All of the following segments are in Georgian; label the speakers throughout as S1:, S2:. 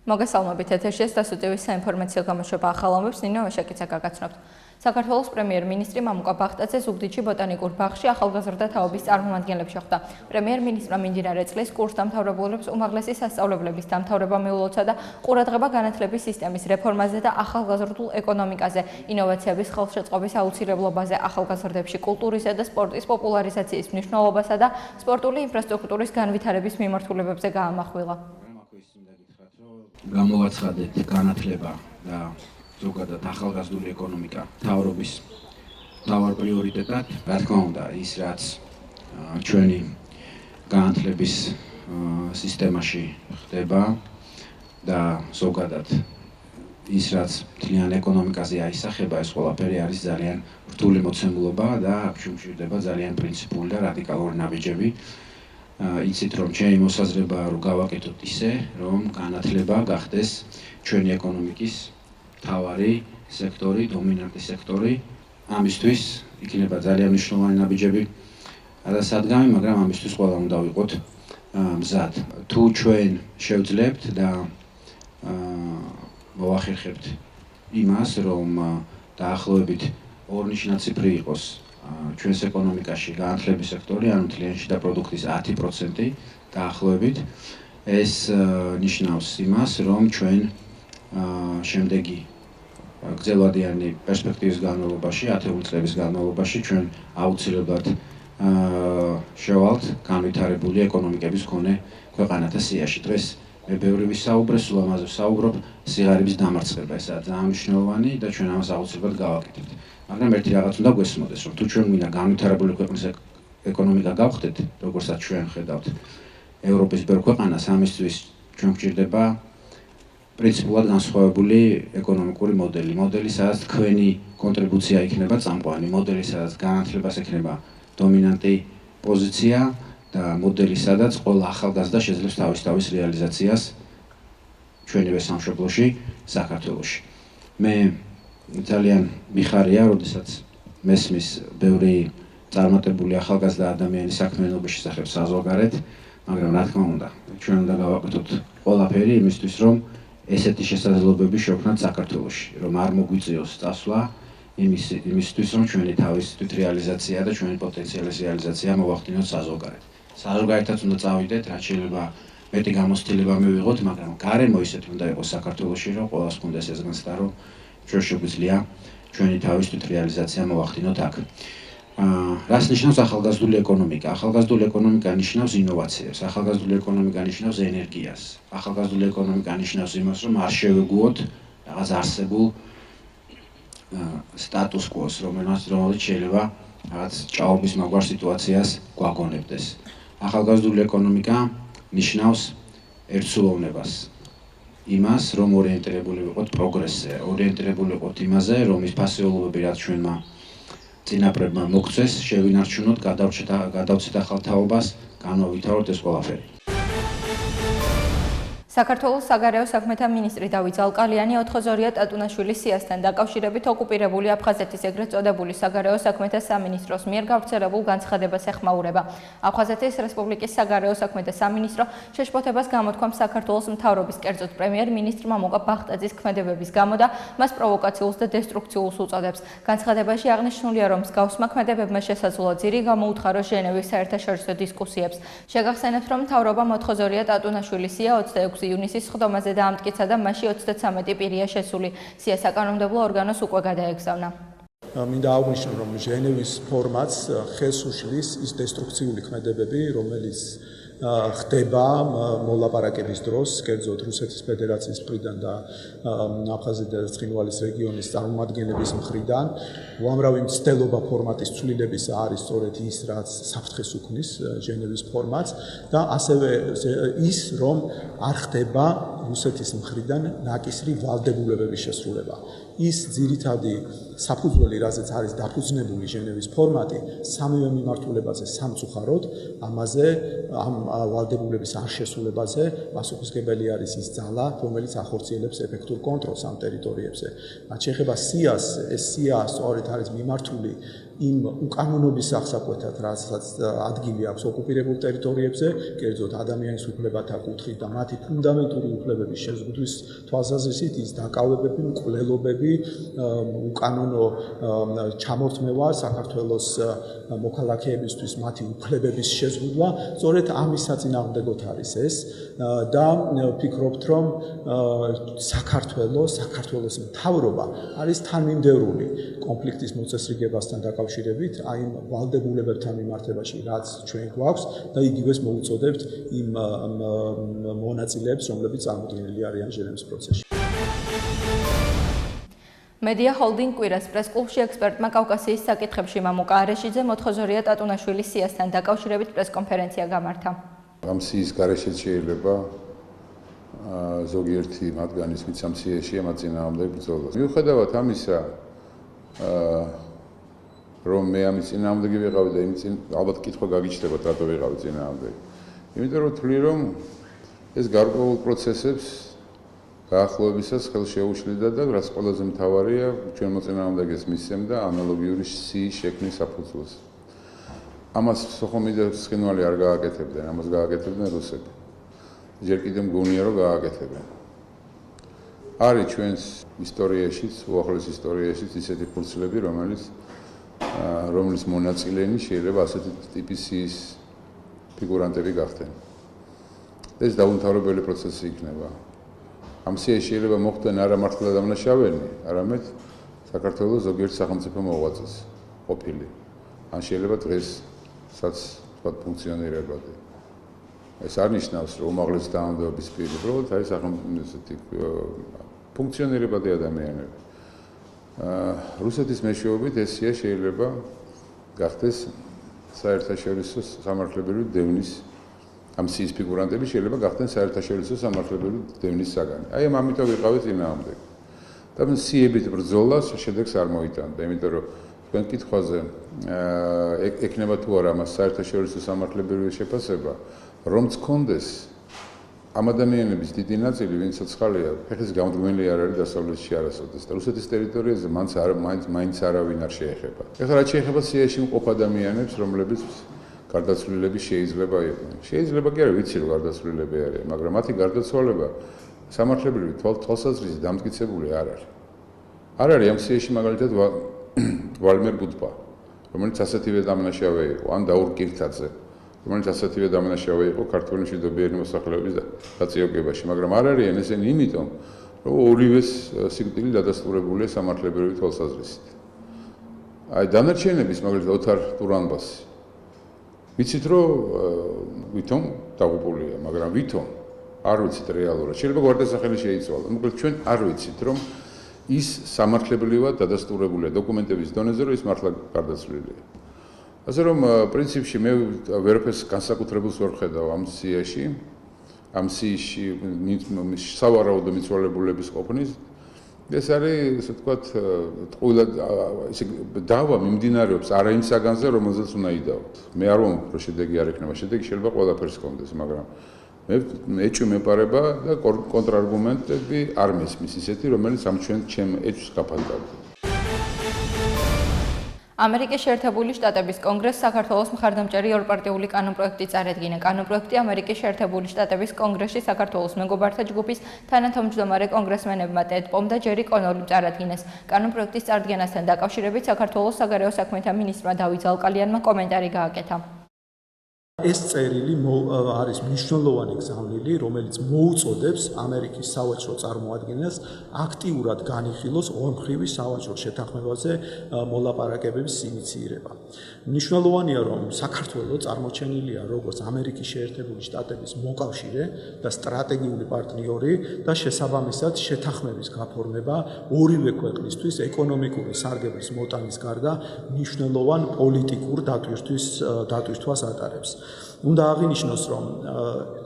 S1: მოგესალმებით ეთერში სდასუ ტივის საინფორმაციო გამოშვება ახალამებს ნინო ვაშაკიძე გაგაცნობთ. საქართველოს პრემიერ-მინისტრი მამუკა ბახტაძე ზუგდიდში ბოტანიკურ ბაღში ახალგაზრდა თაობის წარმომადგენლებს შეხვდა. პრემიერ-მინისტრმა მიმდინარე წლის კურსდამთავრებულებს უმაღლესი სასწავლებლების დამთავრება მიულოცა და ყურადღება განათლების სისტემის რეფორმაზე და ახალგაზრდულ ეკონომიკაზე, ინოვაციების ხელშეწყობის აუცილებლობაზე, ახალგაზრდებში კულტურისა და სპორტის პოპულარიზაციის მნიშვნელობასა და სპორტული ინფრასტრუქტურის განვითარების მიმართულებებზე გაამახვილა.
S2: გამოვაცხადეთ განათლება და ზოგადად ახალგაზრდული ეკონომიკა მთავრობის მთავარ პრიორიტეტად. რა თქმა უნდა, ის რაც ჩვენი განათლების სისტემაში ხდება და ზოგადად ის რაც მთლიან ეკონომიკაზე აისახება, ეს ყველაფერი არის ძალიან რთული მოცემულობა და აქ შეგვჭირდება ძალიან პრინციპული და რადიკალური ნაბიჯები. იცით რომ ჩემი მოსაზრებაა რომ გავაკეთოთ ისე, რომ განათლება გახდეს ჩვენი ეკონომიკის მთავარი სექტორი, დომინანტი სექტორი. ამისთვის იქნება ძალიან მნიშვნელოვანი ნაბიჯები გადასადგამი, მაგრამ ამისთვის ყველა უნდა ვიყოთ მზად. თუ ჩვენ შევძლებთ და მოვახერხებთ იმას, რომ დაახლოებით ორნიშნაციფრი იყოს ჩვენს ეკონომიკაში განათლების სექტორი, ანუ მთლიანი შიდა პროდუქტის 10% დაახლოებით, ეს ნიშნავს იმას, რომ ჩვენ შემდეგი გრძელვადიანი პერსპექტივის განმავლობაში, 10 წლების განმავლობაში ჩვენ აუცილებლად შევალთ განვითარებული ეკონომიკების მქონე ქვეყანათა სიაში. დღეს მე ბევრი ვისაუბრე, სულ ამაზე ვსაუბრობ, სიღარიბის დამარცხება, ესაა ძალიან მნიშვნელოვანი და ჩვენ ამას აუცილებლად გავაკეთებთ. მაგრამ ერთი რაღაც უნდა გვესმოდეს, რომ თუ ჩვენ მინდა განვითარებული ქვეყნის ეკონომიკა გავხდეთ, როგორცაც ჩვენ ხედავთ ევროპის ბევრ ქვეყანას, ამისთვის ჩვენ გვჭირდება პრინციპულად განსხვავებული ეკონომიკური მოდელი, სადაც თქვენი კონტრიბუცია იქნება წამყვანი, მოდელი, სადაც განათლებას ექნება დომინანტი პოზიცია და მოდელი, სადაც ყველა ახალგაზრდა შეძლებს თავის რეალიზაციას ჩვენივე სამშობლოში, საქართველოში. მე ძალიან მიხარია, როდესაც მესმის ბევრი წარმატებული ახალგაზრდა ადამიანის საქმიანობის შესახებ საზღვარგარეთ, მაგრამ რა თქმა უნდა, ჩვენ უნდა გავაკეთოთ ყველაფერი იმისთვის, რომ ესეთი შესაძლებლობები შევქმნათ საქართველოში, რომ არ მოგვიწიოს წასვლა იმისთვის, რომ ჩვენი თავის თვითრეალიზაცია და ჩვენი პოტენციალის რეალიზაცია მოვახდინოთ საზღვარგარეთ. საზღვარგარეთაც უნდა წავიდეთ, რაც შეიძლება მეტი გამოცდილება მივიღოთ, მაგრამ გარემო ისეთი უნდა იყოს საქართველოში, რომ ყველას ჰქონდეს ეს განცდა, რომ ჩვენ შეგვიძლია ჩვენი თავის თვითრეალიზაცია მოვახდინოთ აქ. რას ნიშნავს ახალგაზრდული ეკონომიკა? ახალგაზრდული ეკონომიკა ნიშნავს ინოვაციებს, ახალგაზრდული ეკონომიკა ნიშნავს ენერგიას, ახალგაზრდული ეკონომიკა ნიშნავს იმას, რომ არ შევეგუოთ რაღაც არსებულ სტატუს კვოს, რომელიც შეიძლება რაღაც ჭაობის მაგვარ სიტუაციას გვაგონებდეს. ახალგაზრდული ეკონომიკა ნიშნავს ერთსულოვნებას. იმას, რომ ორიენტირებული ვიყოთ პროგრესზე, ორიენტირებული ვიყოთ იმაზე, რომ ის ფასეულობები, რაც ჩვენმა წინაპრებმა მოგწეს, შევინარჩუნოთ, გადავცეთ ახალ თაობას, განვავითაროთ ეს ყველაფერი.
S1: საქართველოს საგარეო საქმეთა მინისტრი დავით ზალკალიანი 4-ზორია ტატუნაშვილის სიასთან დაკავშირებით ოკუპირებული აფხაზეთის ეგრეთ წოდებული საგარეო საქმეთა სამინისტროს მიერ გავრცელებულ განცხადებას ეხმაურება. აფხაზეთის რესპუბლიკის საგარეო საქმეთა სამინისტრო შეშფოთებას გამოთქვამს საქართველოს მთავრობის, კერძოდ პრემიერ-მინისტრ მამუკა ბახტაძის ქმედებების გამო და მას პროვოკაციულს და დესტრუქციულს უწოდებს. განცხადებაში აღნიშნულია, რომ მსგავსმა ქმედებებმა შესაძლოა ძირი გამოუთხაროს ჟენევის საერთაშორისო დისკუსიებს. შეგახსენებთ, რომ მთავრობამ 4-ზორია ტატუნაშვილის სია 26 ივნისის სხდომაზე დაამტკიცა და მასში 33 პირია შესული. სია საკანონმდებლო ორგანოს უკვე გადაეგზავნა.
S3: მინდა აღვნიშნო, რომ ჟენევის ფორმატს ხელს უშლის ის დესტრუქციული ქმედებები, რომელიც ხდება მოლაპარაკების დროს, კერძოდ რუსეთის ფედერაციის მხრიდან და აფხაზეთის და ცხინვალის რეგიონის წარმომადგენლების მხრიდან. უამრავი მცდელობა ფორმატის ცვლილებისა არის სწორედ ის, რაც საფრთხეს უქმნის ჟენევის ფორმატს და ასევე ის, რომ არ ხდება რუსეთის მხრიდან ნაკისრი ვალდებულებების შესრულება. ის ძირითადი საფუძველი, რაზეც არის დაფუძნებული ჟენევის ფორმატი, სამივე მიმართულებაზე სამწუხაროდ, ამაზე ამ ვალდებულების არ შესრულებაზე პასუხისმგებელი არის ის ძალა, რომელიც ახორციელებს ეფექტურ კონტროლს ამ ტერიტორიებზე. რაც შეეხება სიას, ეს სია სწორედ არის მიმართული იმ უკანონობის აღსაკვეთად, რასაც ადგილი აქვს ოკუპირებულ ტერიტორიებზე, კერძოდ ადამიანის უფლებათა კუთხით და მათი ფუნდამენტური უფლებების შეზღუდვის თვალსაზრისით ის დაკავებები, მკვლელობები, უკანონო ჩამორთმევა საქართველოს მოქალაქეებისთვის მათი უფლებების შეზღუდვა, სწორედ ამის საწინააღმდეგოდ არის ეს და ვფიქრობთ, რომ საქართველოს მთავრობა არის თანმიმდევრული კონფლიქტის მოწესრიგებასთან დაკავშირებით, აი იმ ვალდებულებებთან მიმართებაში, რაც ჩვენ გვაქვს და იგივეს მოუწოდებთ იმ მონაწილეებს, რომლებიც წარმოდგენილი არიან ჟენევის პროცესში.
S1: მედია ჰოლდინგ კვირას პრესკლუბში ექსპერტმა კავკასიის საკითხებში მამუკა არეშიძე მოთხოზორია ტატუნაშვილის სიასთან დაკავშირებით პრესკონფერენცია გამართა.
S4: ამ სიის გარეშეც შეიძლება ზოგიერთი მათგანის ვინც ამ სიაში ემაწინააღმდეგ ბრძოლას. მიუხედავად ამისა, რომ მე ამის წინააღმდეგი ვიყავი და ალბათ კითხვა გაგიჩნდებათ, რატო ვიყავი წინააღმდეგი. იმიტომ რომ ვთვლი, რომ ეს გარკვეულ პროცესებს გაახლოებისას ხელს შეუშლიდა და რაც ყველაზე მთავარია, ჩვენ მოწინააღმდეგეს მისცემდა ანალოგიური სიის შექმნის საფუძველს. ამას სოხომიდას ცხინვალი არ გააკეთებდნენ, ამას გააკეთებდნენ რუსები. ჯერ კიდევ მგონია, რომ გააკეთებენ. არის ჩვენს ისტორიაშიც, უახლოეს ისტორიაშიც ისეთი ფურცლები, რომლის მონაწილენი შეიძლება ასეთი ტიპის სიის ფიგურანტები გახდნენ. ეს დაუმთავრებელი პროცესი იქნება. ამ სიაში შეიძლება მოხდნენ არა მართლა დამნაშავენი, არამედ საქართველოს ზოგიერთ სახელმწიფო მოღვაწეს ყოფილი. ან შეიძლება დღესაც თქვა ფუნქციონირებადი. ეს არ ნიშნავს, რომ უმაღლესი თანამდებობის პირი, უბრალოდ აი სახელმწიფო ფუნქციონირებადი ადამიანები. რუსეთის მეშვეობით ეს სია შეიძლება გახდეს საერთაშორისო სამართლებრივი დევნის ამ სიის ფიგურანტები შეიძლება გახდნენ საერთაშორისო სამართლებრივი დევნის საგანი. აი ამიტომ ვიყავი წინააღმდეგი. და სიებით ბრძოლა შედეგს არ მოიტანდა, იმიტომ რომ თქვენ კითხვაზე ექნება თუ არა მას საერთაშორისო სამართლებრივი შეფასება, რომც კონდეს ამ ადამიანების დიდი ნაწილი, ვინცაც ხალია, ფეხის გამდგმელი არ არის დასავლეთში არასოდეს და რუსეთის ტერიტორიაზე მაინც არავინ არ შეეხება. ეხლა რაც შეეხება სიაში მყოფ ადამიანებს, რომლებიც გარდაცვლილები შეიძლება იყვნენ. შეიძლება კი არა, ვიცი რომ გარდაცვლილები არიან, მაგრამ მათი გარდაცვალება სამართლებრივი თვალსაზრისით დამტკიცებული არ არის. არ არის ამ სიაში მაგალითად ვალმერ ბუდბა, რომელიც ასეთივე დამნაშავე იყო, ან დაურ კირთაძე, რომელიც ასეთივე დამნაშავე იყო ქართული მშვიდობიანი მოსახლეობის დაწიოკებაში, მაგრამ არ არიან ესენი იმიტომ, რომ ორივეს სიკვდილი დადასტურებულია სამართლებრივი თვალსაზრისით. აი დანარჩენების მაგალითად ოთარ ტურანბასი ვიცით რომ ვითომ დაღუპულია, მაგრამ ვითომ არ ვიცით რეალურად. შეიძლება გვარდასახელი შეიცვალა. მოკლედ ჩვენ არ ვიცით რომ ის სამართლებრივად დადასტურებულია დოკუმენტების დონეზე, რომ ის მართლა გარდაცვლილია. ასე რომ პრინციპში მე ვერაფერს განსაკუთრებულს ვერ ხედავ ამ სიაში, ამ სიაში სავარაუდო მიცვალებულების ყოფნის. ეს არის, ასე ვთქვათ, ტყუილად ისე დავა მიმდინარეობს არა იმ საგანზე, რომელზეც უნდა იდაოთ. მე არ ვამბობ, რომ შედეგი არ ექნება, შედეგი შეიძლება ყველაფერს ჰქონდეს, მაგრამ მე ეჭვი მეპარება და კონტრარგუმენტები არ მისმის ისეთი, რომელიც ამ ჩემ ეჭვს გაფანტავდა.
S1: ამერიკის შეერთებული შტატების კონგრესს საქართველოს მხარდამჭერი ორპარტიული კანონპროექტი წარედგინა. კანონპროექტი ამერიკის შეერთებული შტატების კონგრესში საქართველოს მეგობართა ჯგუფის თანათავმჯდომარე კონგრესმენებმა ტედ პომ და ჯერი კონოლიმ წარადგინეს. კანონპროექტის წარდგენასთან დაკავშირებით საქართველოს საგარეო საქმეთა მინისტრმა დავით ზალკალიანმა კომენტარი გააკეთა.
S3: ეს წერილი არის მნიშვნელოვანი გზავნილი, რომელიც მოუწოდებს ამერიკის სავაჭრო წარმოადგენელს აქტიურად განიხილოს ორმხრივი სავაჭრო შეთანხმებაზე მოლაპარაკებების ინიციირება. მნიშვნელოვანია, რომ საქართველო წარმოჩენილია როგორც ამერიკის შეერთებული შტატების მოკავშირე და სტრატეგიული პარტნიორი და შესაბამისად შეთანხმების გაფორმება ორივე ქვეყნისთვის ეკონომიკური სარგებლის მოტანის გარდა მნიშვნელოვან პოლიტიკურ დატვირთვას ატარებს. უნდა აღინიშნოს, რომ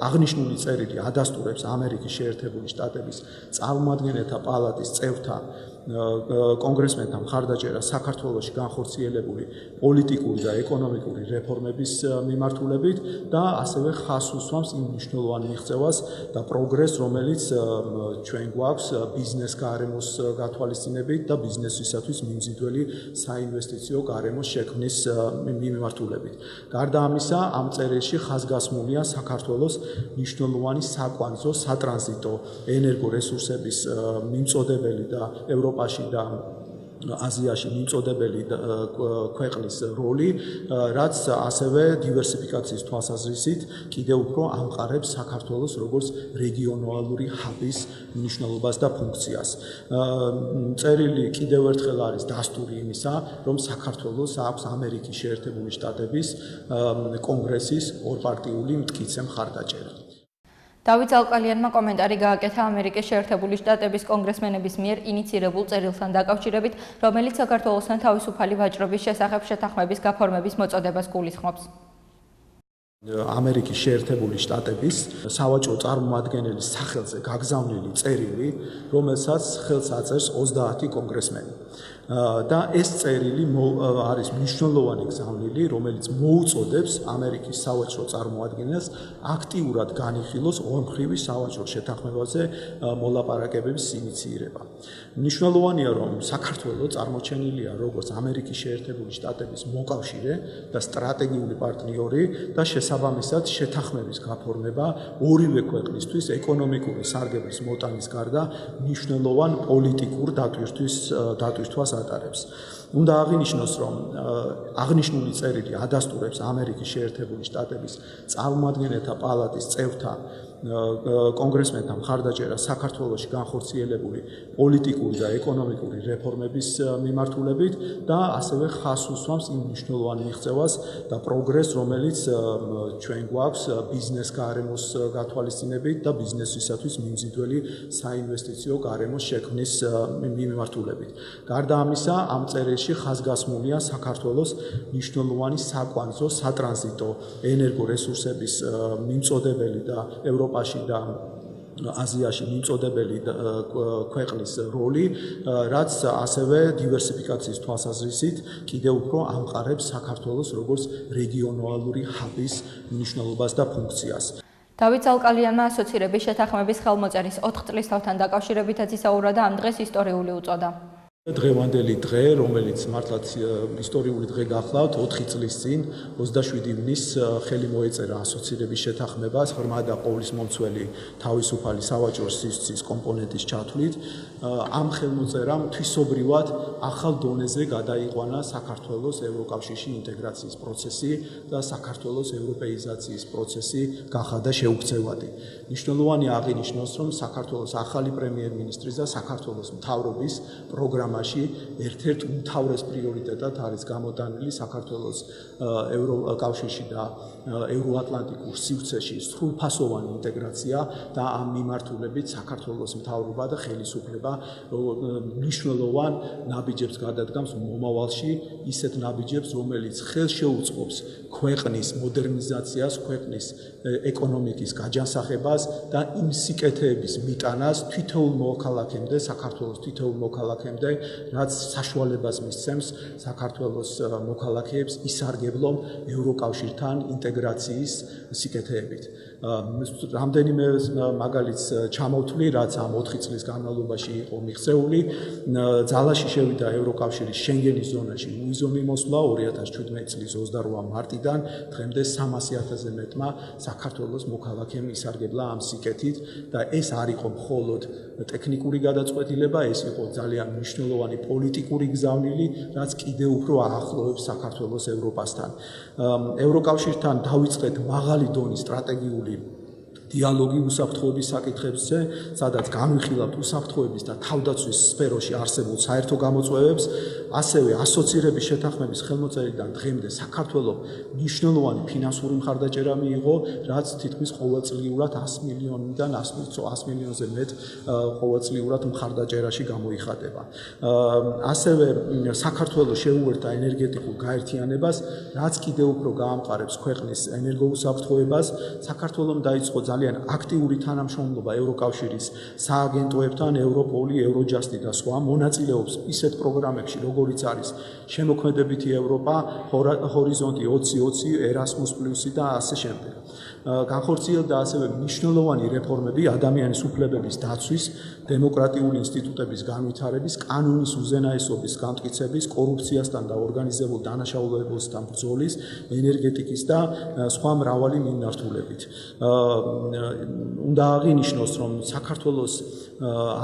S3: აღნიშნული წერილი ადასტურებს ამერიკის შეერთებული შტატების წარმომადგენელთა პალატის წევრთა კონგრესმენთა მხარდაჭერა საქართველოში განხორციელებული პოლიტიკური და ეკონომიკური რეფორმების მიმართულებით და ასევე ხაზს უსვამს იმ მნიშვნელოვან მიღწევას და პროგრესს, რომელიც ჩვენ გვაქვს ბიზნეს გარემოს გათვალისწინებით და ბიზნესისათვის მიმზიდველი საინვესტიციო გარემოს შექმნის მიმართულებით. გარდა ამისა, ამ წერილში ხაზგასმულია საქართველოს მნიშვნელოვანი საკვანძო სატრანზიტო ენერგორესურსების მიმწოდებელი და ევროპაში და აზიაში მიმწოდებელი ქვეყნის როლი, რაც ასევე დივერსიფიკაციის თვალსაზრისით კიდევ უფრო ამყარებს საქართველოს როგორც რეგიონალური ჰაბის მნიშვნელობას და ფუნქციას. წერილი კიდევ ერთხელ არის დასტური იმისა, რომ საქართველოს აქვს ამერიკის შეერთებული შტატების კონგრესის ორპარტიული მტკიცე მხარდაჭერა.
S1: დავით ზალკალიანმა კომენტარი გააკეთა ამერიკის შეერთებული შტატების კონგრესმენების მიერ ინიცირებულ წერილთან დაკავშირებით, რომელიც საქართველოსთან თავისუფალი ვაჭრობის შესახებ შეთანხმების გაფორმების მოწოდებას გულისხმობს.
S3: ამერიკის შეერთებული შტატების სავაჭრო წარმომადგენელის სახელზე გაგზავნილი წერილი, რომელსაც ხელს აწერს 30 კონგრესმენი. და ეს წერილი არის მნიშვნელოვანი გზავნილი, რომელიც მოუწოდებს ამერიკის სავაჭრო წარმომადგენელს აქტიურად განიხილოს ორმხრივი სავაჭრო შეთანხმებაზე მოლაპარაკებების ინიციირება. მნიშვნელოვანია, რომ საქართველო წარმოჩენილია როგორც ამერიკის შეერთებული შტატების მოკავშირე და სტრატეგიული პარტნიორი და შესაბამისად შეთანხმების გაფორმება ორივე ქვეყნისთვის ეკონომიკური სარგებლის მოტანის გარდა მნიშვნელოვან პოლიტიკურ დატვირთვას ატარებს. უნდა აღინიშნოს, რომ აღნიშნული წერილი ადასტურებს ამერიკის შეერთებული შტატების წარმომადგენელთა პალატის წევრთა კონგრესმენთა მხარდაჭერა საქართველოში განხორციელებული პოლიტიკური და ეკონომიკური რეფორმების მიმართულებით და ასევე ხაზს უსვამს იმ მნიშვნელოვან მიღწევას და პროგრესს, რომელიც ჩვენ გვაქვს ბიზნეს გარემოს გათვალისწინებით და ბიზნესისათვის მიმზიდველი საინვესტიციო გარემოს შექმნის მიმართულებით. გარდა ამისა, ამ წერილში ხაზგასმულია საქართველოს მნიშვნელოვანი საკვანძო სატრანზიტო ენერგორესურსების მიმწოდებელი და ევროპაში და აზიაში მიმწოდებელი ქვეყნის როლი, რაც ასევე დივერსიფიკაციის თვალსაზრისით კიდევ უფრო ამყარებს საქართველოს როგორც რეგიონალური ჰაბის მნიშვნელობას და ფუნქციას.
S1: დავით ზალკალიანმა ასოცირების შეთანხმების ხელმოწერის 4 წლის თავთან დაკავშირებითაც ისაუბრა და ამ დღეს ისტორიული უწოდა.
S3: დღევანდელი დღე, რომელიც მართლაც ისტორიული დღე გახლავთ, 4 წლის წინ 27 ივნისს ხელი მოეწერა ასოცირების შეთანხმებას ღრმა და ყოვლისმომცველი თავისუფალი სავაჭრო სივრცის კომპონენტის ჩათვლით. ამ ხელმოწერამ თვისობრივად ახალ დონეზე გადაიყვანა საქართველოს ევროკავშირში ინტეგრაციის პროცესი და საქართველოს ევროპეიზაციის პროცესი გახადა შეუქცევადი. მნიშვნელოვანია აღინიშნოს, რომ საქართველოს ახალი პრემიერ-მინისტრის და საქართველოს მთავრობის პროგრამაში ერთ-ერთ უმთავრეს პრიორიტეტად არის გამოტანილი საქართველოს ევროკავშირში და ევროატლანტიკურ სივრცეში სრულფასოვანი ინტეგრაცია და ამ მიმართულებით საქართველოს მთავრობა და ხელისუფლება მნიშვნელოვან ნაბიჯებს გადადგამს მომავალში, ისეთ ნაბიჯებს, რომელიც ხელშეუწყობს ქვეყნის მოდერნიზაციას, ქვეყნის ეკონომიკის გაჯანსაღებას და იმ სიკეთეების მიტანას თითოეულ მოქალაქემდე, საქართველოს თითოეულ მოქალაქემდე, რაც საშუალებას მისცემს საქართველოს მოქალაქეებს ისარგებლონ ევროკავშირთან ინტეგრაციის სიკეთეებით. რამდენიმე მაგალითს ჩამოვთვლი, რაც ამ 4 წლის განმავლობაში იყო მიღწეული. ძალაში შევიდა ევროკავშირის შენგენის ზონაში უვიზო მოსვლა 2017 წლის 28 მარტიდან დღემდე 300,000-ზე მეტმა საქართველოს მოქალაქემ ისარგებლა ამ სიკეთით და ეს არ იყო მხოლოდ ტექნიკური გადაწყვეტილება, ეს იყო ძალიან მნიშვნელოვანი პოლიტიკური გზავნილი, რაც კიდევ უფრო აახლოვებს საქართველოს ევროპასთან. ევროკავშირთან დავიწყეთ მაღალი დონის სტრატეგიული დიალოგი უსაფრთხოების საკითხებზე, სადაც განვიხილავთ უსაფრთხოების და თავდაცვის სფეროში არსებულ საერთო გამოწვევებს, ასევე ასოცირების შეთანხმების ხელმოწერიდან დღემდე საქართველოს მნიშვნელოვანი ფინანსური მხარდაჭერა მიიღო, რაც თითქმის ყოველწლიურად 100 მილიონიდან 100 მილიონზე მეტ ყოველწლიურად მხარდაჭერაში გამოიხატება. ასევე საქართველოს შეუერთდა ენერგეტიკულ გაერთიანებას, რაც კიდევ უფრო გაამყარებს ქვეყნის ენერგოუსაფრთხოებას. საქართველოს დაიწყო ძალიან აქტიური თანამშრომლობა ევროკავშირის სააგენტოებთან, ევროპოლი, ევროჯასტი და სხვა, მონაწილეობს ისეთ პროგრამებში, როგორიც არის შემოქმედებითი ევროპა, ჰორიზონტი 2020, ერასმუს პლუსი და ასე შემდეგ. განხორციელდა ასევე მნიშვნელოვანი რეფორმები ადამიანის უფლებების დაცვის, დემოკრატიული ინსტიტუტების განვითარების, კანონის უზენაესობის გამტკიცების, კორუფციასთან და ორგანიზებულ დანაშაულებასთან ბრძოლის, ენერგეტიკის და სხვა მრავალი მიმართულებით. უნდა აღინიშნოს, რომ საქართველოს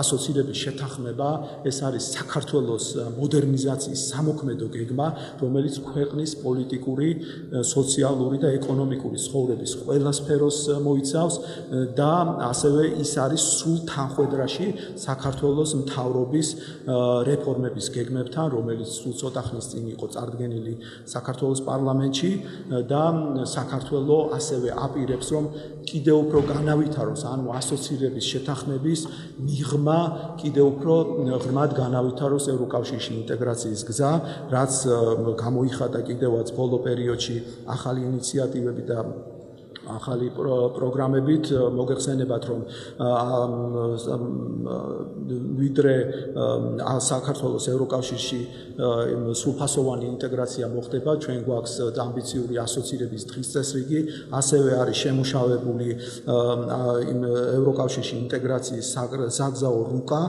S3: ასოცირების შეთანხმება ეს არის საქართველოს მოდერნიზაციის სამოქმედო გეგმა, რომელიც ქვეყნის პოლიტიკური, სოციალური და ეკონომიკური ცხოვრების ყველა სფეროს მოიცავს და ასევე ის არის სულ თანხვედრაში საქართველოს მთავრობის რეფორმების გეგმებთან, რომელიც სულ ცოტა ხნის წინ იყო წარდგენილი საქართველოს პარლამენტში და საქართველოს ასევე აპირებს, რომ კიდევ უფრო განავითაროს, ანუ ასოცირების შეთანხმების მიღმა კიდევ უფრო ღრმად განავითაროს ევროკავშირში ინტეგრაციის გზა, რაც გამოიხატა კიდევაც ბოლო პერიოდში ახალი ინიციატივები და ახალი პროგრამებით. მოგეხსენებათ, რომ ვიდრე საქართველოს ევროკავშირში სრულფასოვანი ინტეგრაცია მოხდება, ჩვენ გვაქვს ამბიციური ასოცირების დღის წესრიგი, ასევე არის შემუშავებული ევროკავშირში ინტეგრაციის საგზაო რუკა,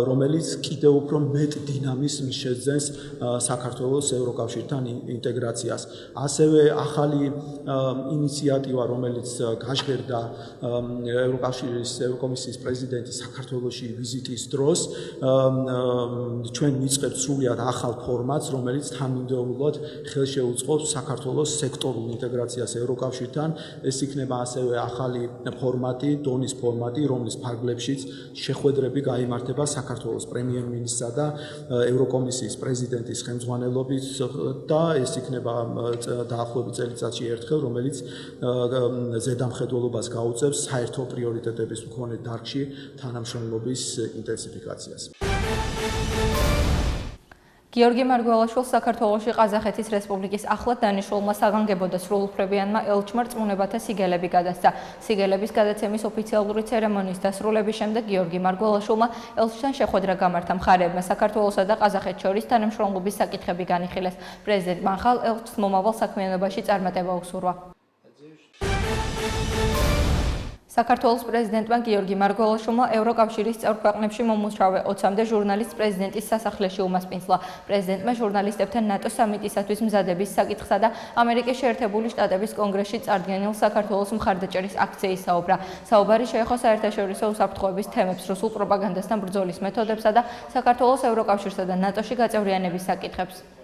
S3: რომელიც კიდევ უფრო მეტ დინამიზმს შეძენს საქართველოს ევროკავშირთან ინტეგრაციას. ასევე ახალი ინიციატივა, რომელიც გაჟღერდა ევროკავშირის ევროკომისიის პრეზიდენტის საქართველოში ვიზიტის დროს, ჩვენ ვიწყებთ სრულიად ახალ ფორმატს, რომელიც თანმიმდევრულად ხელშეუწყობს საქართველოს სექტორულ ინტეგრაციას ევროკავშირთან. ეს იქნება ასევე ახალი ფორმატი, დონის ფორმატი, რომლის ფარგლებშიც შეხვედრები გაიმართება საქართველოს პრემიერ-მინისტრსა და ევროკომისიის პრეზიდენტის ხელმძღვანელობით და ეს იქნება დაახლოებით წელიწადში ერთხელ, რომელიც ზედამხედველობას გაუწევს საერთო პრიორიტეტების მქონე დარგში თანამშრომლობის ინტენსიფიკაციას.
S1: გიორგი მარგველაშვილს საქართველოში ყაზახეთის რესპუბლიკის ახლად დანიშნულმა საგანგებო და სრულუფლებიანმა ელჩმა რწმუნებათა სიგელები გადასცა. სიგელების გადაცემის ოფიციალური ცერემონიის დასრულების შემდეგ გიორგი მარგველაშვილმა ელჩთან შეხვედრა გამართა. მხარეებმა საქართველოსა და ყაზახეთს შორის თანამშრომლობის საკითხები განიხილეს. პრეზიდენტ მანხალ ელჩს მომავალ საქმიანობაში წარმატება უსურვა. საქართველოს პრეზიდენტმა გიორგი მარგველაშვილმა ევროკავშირის წევრ ქვეყნებში მომუშავე 20-მდე ჟურნალისტს პრეზიდენტის სასახლეში უმასპინძლა. პრეზიდენტმა ჟურნალისტებთან ნატო სამიტისათვის მზადების საკითხსა და ამერიკის შეერთებული შტატების კონგრესში წარდგენილ საქართველოს მხარდაჭერის აქციის საუბრა. საუბარი შეეხო საერთაშორისო უსაფრთხოების თემებს, რუსულ პროპაგანდასთან ბრძოლის მეთოდებსა და საქართველოს ევროკავშირსა და ნატოში გაწევრიანების საკითხებს.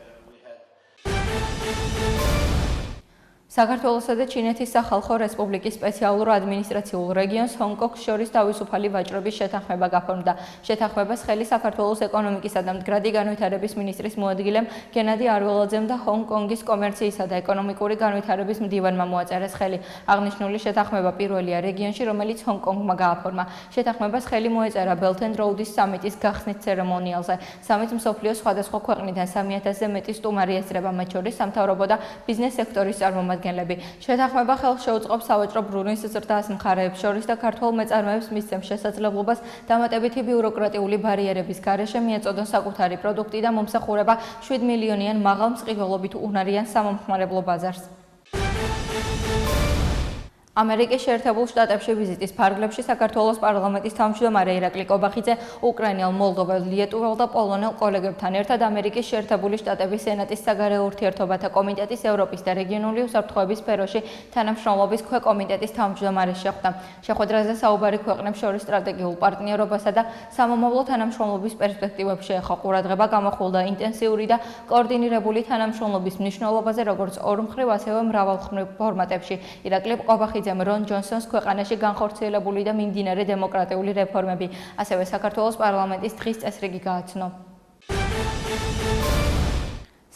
S1: საქართველოსა და ჩინეთის სახალხო რესპუბლიკის სპეციალურ ადმინისტრაციულ რეგიონს ჰონგ-კონგს შორის თავისუფალი ვაჭრობის შეთანხმება გაფორმდა. შეთანხმებას ხელი საქართველოს ეკონომიკისა და მდგრადი განვითარების მინისტრის მოადგილემ გენადი არველაძემ და ჰონგ-კონგის კომერციისა და ეკონომიკური განვითარების მდივანმა მოაწერეს ხელი. აღნიშნული შეთანხმება პირველია რეგიონში, რომელიც ჰონგ-კონგმა გააფორმა. შეთანხმებას ხელი მოეწერა Belt and Road-ის სამიტის გახსნის ცერემონიალზე. სამიტს მსოფლიოს სხვადასხვა ქვეყნიდან 3000-ზე მეტი სტუმარი ესწრება, მათ შორის სამთავრობო და ბიზნეს სექტორის წარმომადგენლები. შეთანხმება ხელს შეუწყობს სავაჭრო ბრუნვის ზრდას მხარეებს შორის და ქართველ მეწარმეებს მისცემს შესაძლებლობას დამატებითი ბიუროკრატიული ბარიერების გარეშე მიეწოდონ საკუთარი პროდუქტი და მომსახურება 7 მილიონიან მაღალ მწყიველობით უნარიან სამომხმარებლო ბაზარს. ამერიკის შეერთებულ შტატებში ვიზიტის ფარგლებში საქართველოს პარლამენტის თავმჯდომარე ირაკლი კობახიძე უკრაინელ, მოლდოველ, ლიეტუველ და პოლონელ კოლეგებთან ერთად ამერიკის შეერთებული შტატების სენატის საგარეო ურთიერთობათა კომიტეტის ევროპის და რეგიონული უსაფრთხოების სფეროში თანამშრომლობის ქვეკომიტეტის თავმჯდომარეს შეხვდა. შეხვედრაზე საუბარი ქვეყნებს შორის სტრატეგიულ პარტნიორობასა და სამომავლო თანამშრომლობის პერსპექტივებს შეეხო. ყურადღება გამახვილდა ინტენსიური და კოორდინირებული თანამშრომლობის მნიშვნელობაზე როგორც ორმხრივ, ასევე მრავალმხრივ ფორმატებში. ირაკლი კობახიძე ვიშაკიძემ რონ ჯონსონს ქვეყანაში განხორციელებული და მიმდინარე დემოკრატიული რეფორმები, ასევე საქართველოს პარლამენტის დღის წესრიგი გააცნო.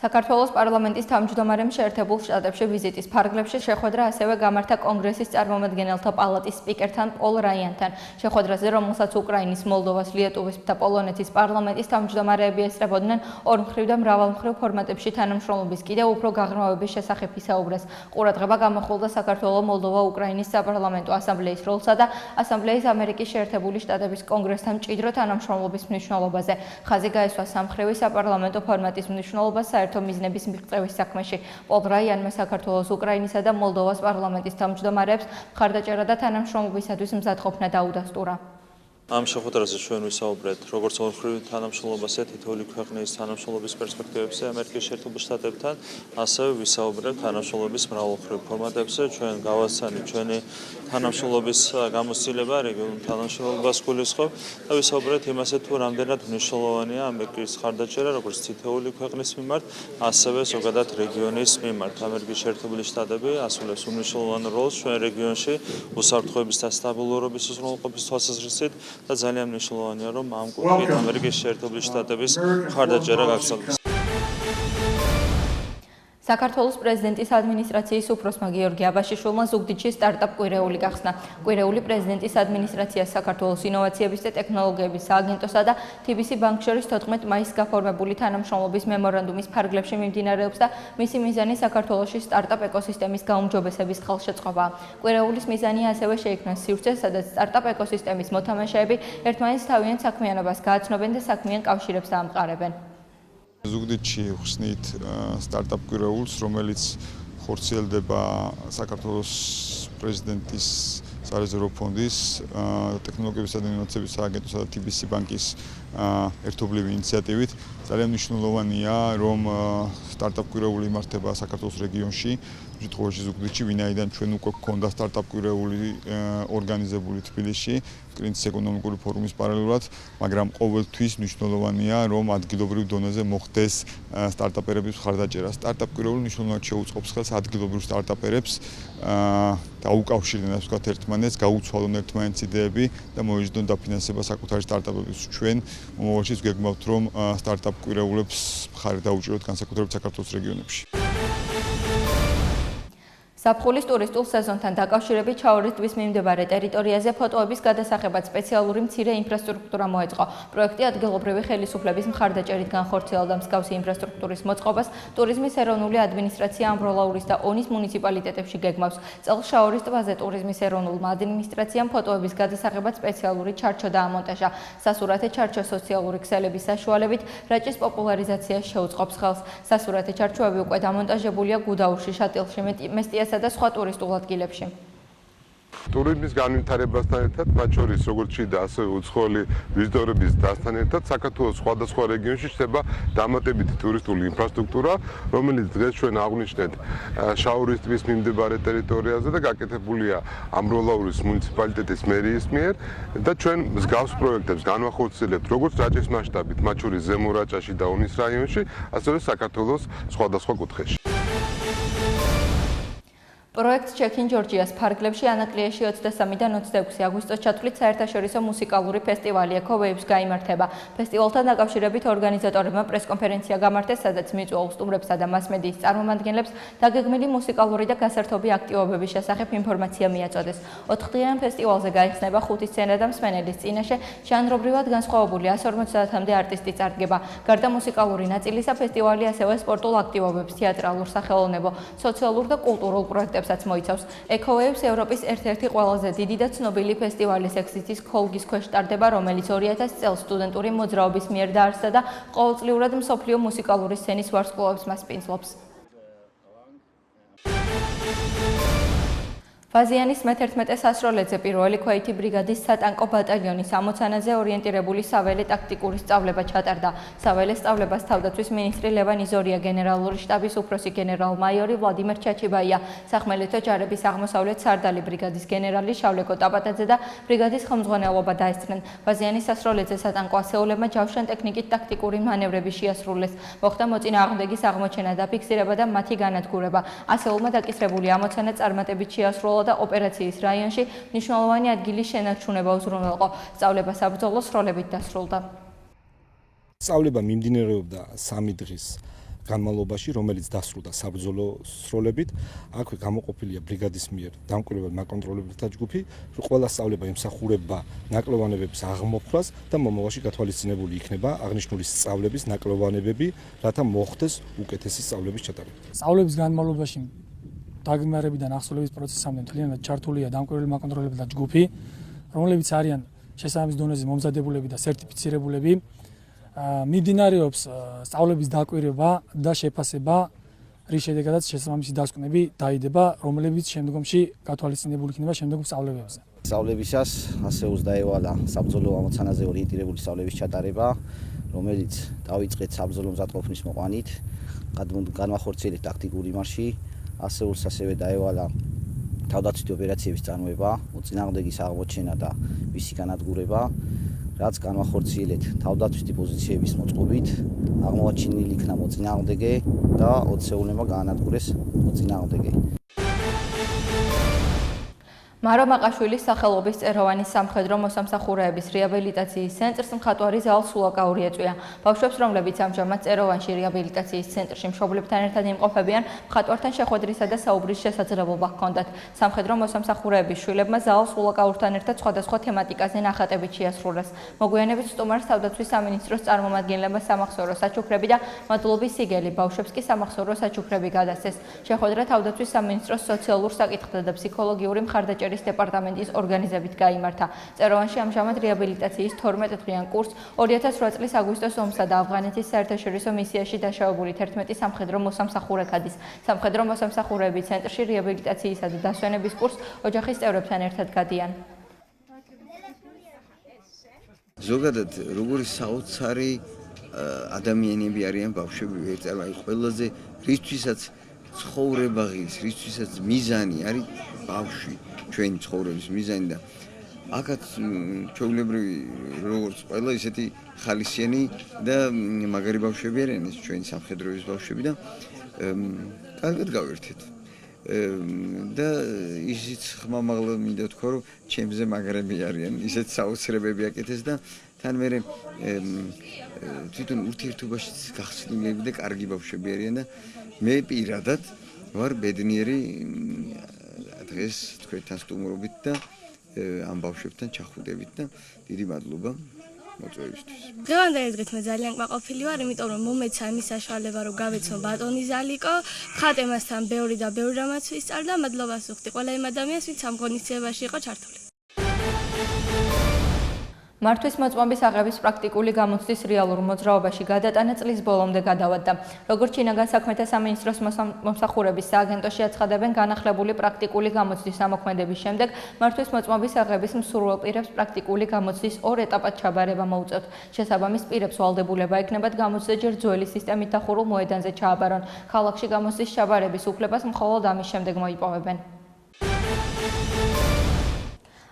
S1: საქართველოს პარლამენტის თავმჯდომარემ შეერთებულ შტატებში ვიზიტის ფარგლებში შეხვედრა ასევე გამართა კონგრესის წარმომადგენელთა პალატის სპიკერთან პოლ რაიანთან. შეხვედრაზე, რომელსაც უკრაინის, მოლდოვას, ლიეტუვის და პოლონეთის პარლამენტის თავმჯდომარეები ესწრებოდნენ, ორმხრივ და მრავალმხრივ ფორმატებში თანამშრომლობის კიდევ უფრო გაღრმავების შესახებ ისაუბრეს. ყურადღება გამოხვილდა საქართველოს, მოლდოვა, უკრაინის საპარლამენტო ასამბლეის როლსა და ასამბლეის ამერიკის შეერთებული შტატების კონგრესთან მჭიდრო თანამშრომლობის მნიშვნელობაზე. ხაზი გაესვა სამმხრივი საპარლამენტო ფორმატის მნიშვნელობას მიზნების მიღწევის საქმეში. პოლ რაიანმა საქართველოს, უკრაინისა და მოლდოვას პარლამენტის თავმჯდომარეებს მხარდაჭერა და თანამშრომლობისათვის მზადყოფნა დაუდასტურა.
S5: ამ შეხვედრაზე ჩვენ ვისაუბრეთ როგორც ორმხრივ თანამშრომლობაზე, თითოეული ქვეყნის თანამშრომლობის პერსპექტივებზე ამერიკის შეერთებულ შტატებთან, ასევე ვისაუბრეთ თანამშრომლობის მრავალმხრივ ფორმატებზე. ჩვენ გავაცანით ჩვენი თანამშრომლობის გამოცდილება, რეგიონულ თანამშრომლობას გულისხმობ და ვისაუბრეთ იმაზე, თუ რამდენად მნიშვნელოვანია ამერიკის მხარდაჭერა როგორც თითოეული ქვეყნის მიმართ, ასევე ზოგადად რეგიონის მიმართ. ამერიკის შეერთებული შტატები ასრულებს უმნიშვნელოვანო როლს ჩვენ რეგიონში უსაფრთხოების და სტაბილურობის უზრუნველყოფის თვალსაზრისით და ძალიან მნიშვნელოვანია, რომ ამ კუთხით ამერიკის შეერთებული შტატების მხარდაჭერა გაგრძელდეს.
S1: საქართველოს პრეზიდენტის ადმინისტრაციის უფროსმა გიორგი აბაშიშვილმა ზუგდიდში სტარტაპ კვირეული გახსნა. კვირეული პრეზიდენტის ადმინისტრაციას, საქართველოს ინოვაციების და ტექნოლოგიების სააგენტოსა და TBC ბანკს შორის 14 მაისს გაფორმებული თანამშრომლობის მემორანდუმის ფარგლებში მიმდინარეობს და მისი მიზანი საქართველოში სტარტაპ ეკოსისტემის გაუმჯობესების ხელშეწყობაა. კვირეულის მიზანია ასევე შეიქმნას სივრცე, სადაც სტარტაპ ეკოსისტემის მოთამაშეები ერთმანეთს თავიანთ საქმიანობას გააცნობენ და საქმიან კავშირებს დაამყარებენ.
S6: ზუგდიდში ხსნით სტარტაპ კვირეულს, რომელიც ხორციელდება საქართველოს პრეზიდენტის სარეზერვო ფონდის, ტექნოლოგიებისა და ინოვაციების სააგენტოსა და TBC ბანკის ერთობლივი ინიციატივით. ძალიან მნიშვნელოვანია, რომ სტარტაპ კვირეული იმართება საქართველოს რეგიონში, შემთხვევაში ზუგდიდში, ვინაიდან ჩვენ უკვე გვქონდა სტარტაპ კვირეული ორგანიზებული თბილისში, კრინცის ეკონომიკური ფორუმის პარალელურად, მაგრამ ყოველთვის მნიშვნელოვანია, რომ ადგილობრივ დონეზე მოხდეს სტარტაპერების მხარდაჭერა. სტარტაპ კვირეული მნიშვნელოვნად შეუწყობს ხელს ადგილობრივ სტარტაპერებს დაუკავშირდნენ, ასე ვთქვათ, ერთმანეთს, გაუცვალონ ერთმანეთის იდეები და მოიჯდონ დაფინანსება საკუთარი სტარტაპების. ჩვენ მომავალში გვეგმავთ, რომ სტარტაპ კვირეულებს მხარი დაუჭიროთ განსაკუთრებით საქართველოს რეგიონებში.
S1: ზაფხულის ტურისტულ სეზონთან დაკავშირებით ჩაორის ტბის მიმდებარე ტერიტორიაზე ფოტოების გადასახებად სპეციალური მცირე ინფრასტრუქტურა მოეწყო. პროექტი ადგილობრივი ხელისუფლების მხარდაჭერით განხორციელდა. მსგავსი ინფრასტრუქტურის მოწყობას ტურიზმის ეროვნული ადმინისტრაცია ამბროლაურის და ონის მუნიციპალიტეტებში გეგმავს. წელს შაორის ტბაზე ტურიზმის ეროვნულმა ადმინისტრაციამ ფოტოების გადასახებად სპეციალური ჩარჩო დაამონტაჟა. სასურათე ჩარჩო სოციალური ქსელების საშუალებით რაჭის პოპულარიზაციას შეუწყობს ხელს. სასურათე ჩარჩოები უკვე დამონტაჟებულია გუდაურში, შატილში, მესტიას და სხვა ტურისტულ ადგილებში.
S7: ტურიზმის განვითარებასთან ერთად, მათ შორის როგორც შიდა, ასევე უცხოელი ვიზიტორების დასთან ერთად, საქართველოს სხვადასხვა რეგიონში ხდება დამატებითი ტურისტული ინფრასტრუქტურა, რომელიც დღეს ჩვენ აღვნიშნეთ შაორის ტბის მიმდებარე ტერიტორიაზე და გაკეთებულია ამბროლაურის მუნიციპალიტეტის მერიის მიერ და ჩვენ მსგავს პროექტებს განვახორციელებთ როგორც რაჭის მასშტაბით, მათ შორის ზემო რაჭაში და ონის რაიონში, ასევე საქართველოს სხვადასხვა კუთხეში.
S1: პროექტ ჩექინ ჯორჯიას ფარგლებში ანაკლიაში 23-დან 26 აგვისტოს ჩათვლით საერთაშორისო მუსიკალური ფესტივალი Eco Waves გაიმართება. ფესტივალთან დაკავშირებით ორგანიზატორებმა პრესკონფერენცია გამართეს, სადაც მიწვეულ სტუმრებსა და მასმედიის წარმომადგენლებს დაგეგმილი მუსიკალური და გასართობი აქტივობების შესახებ ინფორმაცია მიაწოდეს. 4-დღიან ფესტივალზე გაიხსნება 5 სცენა და მსმენელის წინაშე ჟანრობრივად განსხვავებული 150-მდე არტისტი წარდგება. გარდა მუსიკალური ნაწილისა, ფესტივალი ასევე სპორტულ აქტივობებს, თეატრალურ სახელოვნებო, სოციალურ და კულტურულ პროექტებს მოიცავს. Eco Waves ევროპის ერთ-ერთი ყველაზე დიდი და ცნობილი ფესტივალი სექსისტის ქოლგის ქვეშ ტარდება, რომელიც 2000 წელს სტუდენტური მოძრაობის მიერ დაარსდა და ყოველწლიურად მსოფლიო მუსიკალური სცენის ვარსკვლავებს მასპინძლობს. ვაზიანის მე-11 სასროლედზე პირველი ქვეითი ბრიგადის სატანკო ბატალიონის 60-ზე ორიენტირებული საველე ტაქტიკური სწავლება ჩატარდა. საველე სწავლებას თავდაცვის მინისტრი ლევან იზორია, გენერალური შტაბის უფროსი გენერალ-მაიორი ვლადიმერ ჩაჩიბაია, სახმელეთო ჯარების აღმოსავლეთ სარდალი ბრიგადის გენერალი შავლეკო ტაპატაძე და ბრიგადის ხელმძღვანელობა დაესწრნენ. ვაზიანის სასროლედზე სატანკო ასეულებმა ჯავშან ტექნიკით ტაქტიკური მანევრები შეასრულეს. მოხდა მოწინააღმდეგის აღმოჩენა, დაფიქსირება და მათი განადგურება. ასეულმა დაკისრებული ამოცანა წარმატებით შეასრულა სამმართველო და ოპერაციის რაიონში მნიშვნელოვანი ადგილი შენარჩუნება უზრუნველყო. სწავლება საბრძოლო სროლებით დასრულდა.
S8: სწავლება მიმდინარეობდა 3 დღის განმავლობაში, რომელიც დასრულდა საბრძოლო სროლებით. აქვე გამოყოფილია ბრიგადის მიერ დამკვირვებელ მაკონტროლებელთა ჯგუფი, ყველა სწავლება ემსახურება ნაკლოვანებების აღმოფხვას და მომავალში გათვალისწინებული იქნება აღნიშნული სწავლების ნაკლოვანებები, რათა მოხდეს უკეთესი სწავლების ჩატარება.
S9: სწავლების განმავლობაში დაგმარებიდან აღსრულების პროცესამდე მთლიანად ჩართულია დამკვირვებელი მაკონტროლებელთა ჯგუფი, რომლებიც არიან შესაბამის დონეზე მომზადებულები და სერტიფიცირებულები. მიმდინარეობს სწავლების დაკვირვება და შეფასება, რის შედეგადაც შესაბამისი დასკვნები დაიდება, რომლებიც შემდგომში გათვალისწინებული იქნება შემდგომ სწავლებებზე.
S10: სწავლებისას ასეულს დაევალა საბრძოლო ამოცანაზე ორიენტირებული სწავლების ჩატარება, რომელიც დავიწყეთ საბრძოლო მზადყოფნის მოყვანით, განვახორციელეთ ტაქტიკურ იმარში, ასეულს ასევე დაევალა თავდაცვითი ოპერაციების წარმოება, მოწინააღმდეგის აღმოჩენა და მისი განადგურება, რაც განვახორციელეთ თავდაცვითი პოზიციების მოწყობით, აღმოაჩინილი იქნა მოწინააღმდეგე და 20-ეულმა გაანადგურეს მოწინააღმდეგე.
S1: მარო მაყაშვილის სახელობის წეროვანის სამხედრო მოსამსახურეების რეაბილიტაციის ცენტრს მხატვარი ზაალ სულაკაური ეწვია. ბავშვებს, რომლებიც ამჟამად წეროვანში რეაბილიტაციის ცენტრში მშობლებთან ერთად იმყოფებიან, მხატვართან შეხვედრისა და საუბრის შესაძლებლობა ჰქონდათ. სამხედრო მოსამსახურეების შვილებმა ზაალ სულაკაურთან ერთად სხვადასხვა თემატიკაზე ნახატებით შეასრულეს. მოგვიანებით სტუმარს თავდაცვის სამინისტროს წარმომადგენლებმა სამახსოვრო საჩუქრები და მადლობის სიგელი, ბავშვებს კი სამახსოვრო საჩუქრები გადასცეს. შეხვედრა თავდაცვის სამინისტროს სოციალურ საკითხთა და ფსიქოლოგიური მხარდაჭერის დეპარტამენტის ორგანიზებით გაიმართა. წეროვანში ამჟამად რეაბილიტაციის 12 დღიან კურსს 2008 წლის აგვისტოს ომსა და ავღანეთის საერთაშორისო მისიაში დაშავებული 11 სამხედრო მოსამსახურე გადის. სამხედრო მოსამსახურეების ცენტრში რეაბილიტაციისა და დასვენების კურსს ოჯახის წევრებთან ერთად გადიან.
S11: ზოგადად როგორი საოცარი ადამიანები არიან ბავშვები, ვერწარვაი ყველაზე რისთვისაც ცხოვრება ღირს, რისთვისაც მიზანი არის ბავშვი, ჩვენი ცხოვრების მიზანი და აქაც ჩვეულებრივი როგორც ყველა ისეთი ხალისიანი და მაგარი ბავშვები არიან ეს ჩვენი სამხედროების ბავშვები და კარგად გავერთეთ. და ისიც ხმამაღლა მინდა თქვა რომ ჩემზე მაგრები არიან, ისეთ საოცრებები აკეთეს და თან მე თვითონ ურთიერთობაში გახსნილები და კარგი ბავშვები არიან და მე პირადად ვარ ბედნიერი დღეს თქვენთან სტუმრობით და ამ ბავშვებთან ჩახუდებით და დიდი მადლობა მოწვევისთვის.
S12: დღევანდელი დღით მე ძალიან კმაყოფილი ვარ, იმიტომ რომ მომეცა იმის საშუალება რომ გავეცნო ბატონი ზალიკო, ხატემასთან ბევრი და ბევრი რამაც ვისწავლე და მადლობას ვუხდი ყველა იმ ადამიანს, ვინც ამ ღონისძიებაში იყო ჩართული.
S1: მართვის მოწმობის აღების პრაქტიკული გამოცდის რეალურ მოძრაობაში გადატანა წლის ბოლომდე გადავადდა. როგორც ჩინაგან საქმეთა სამინისტროს მომსახურების სააგენტოში აცხადებენ, განახლებული პრაქტიკული გამოცდის ამოქმედების შემდეგ მართვის მოწმობის აღების მსურველ პირებს პრაქტიკული გამოცდის 2 ეტაპად ჩაბარება მოუწევთ. შესაბამის პირებს ვალდებულება ექნებათ გამოცდა ჯერ ძველი სისტემით დახურულ მოედანზე ჩააბარონ. ქალაქში გამოცდის ჩაბარების უფლებას მხოლოდ ამის შემდეგ მოიპოვებენ.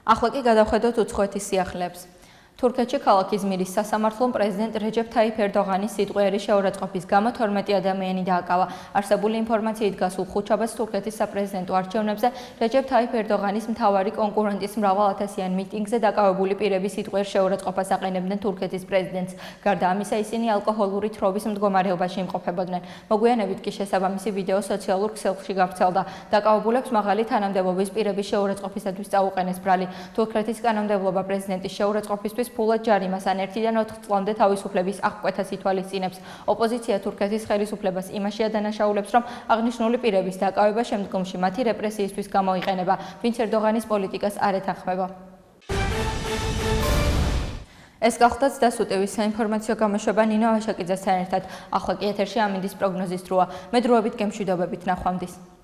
S1: ახლა კი გადავხედოთ უცხოეთის სიახლეებს. თურქეთში ქალაქ იზმირის სასამართლომ პრეზიდენტ რეჯეფ თაიფ ერდოღანის სიტყვიერი შეურაცხყოფის გამო 12 ადამიანი დააკავა. არსებული ინფორმაციით გასულ ხუთშაბათს თურქეთის საპრეზიდენტო არჩევნებზე რეჯეფ თაიფ ერდოღანის მთავარი კონკურენტის მრავალათასიან მიტინგზე დაკავებული პირების სიტყვიერ შეურაცხყოფას აყენებდნენ თურქეთის პრეზიდენტს. გარდა ამისა, ისინი ალკოჰოლური თრობის მდგომარეობაში იმყოფებოდნენ. მოგვიანებით კი შესაბამისი ვიდეო სოციალურ ქსელში გავრცელდა. დაკავებულებს მაღალი თანამდებობის პირების შეურაცხყოფისათვის წაუყენეს ბრალი. თურქეთის კანონმდებლობა პრეზიდენტის შეურაცხყოფისთვის ფულად ჯარიმას ან 1-დან 4 წლამდე თავისუფლების აღკვეთას ითვალისწინებს. ოპოზიცია თურქეთის ხელისუფლებას იმაში ადანაშაულებს, რომ აღნიშნული პირების დაკავება შემდგომში მათი რეპრესიისთვის გამოიყენება, ვინც ერდოღანის პოლიტიკას არ ეთანხმება. ეს გახლდა სდასუ ტევის საინფორმაციო გამოშვება ნინო ვაშაკიძესთან ერთად. ახლა კი ეთერში ამინდის პროგნოზის დროა. მე დროებით გემშვიდობებით, ნახვამდის.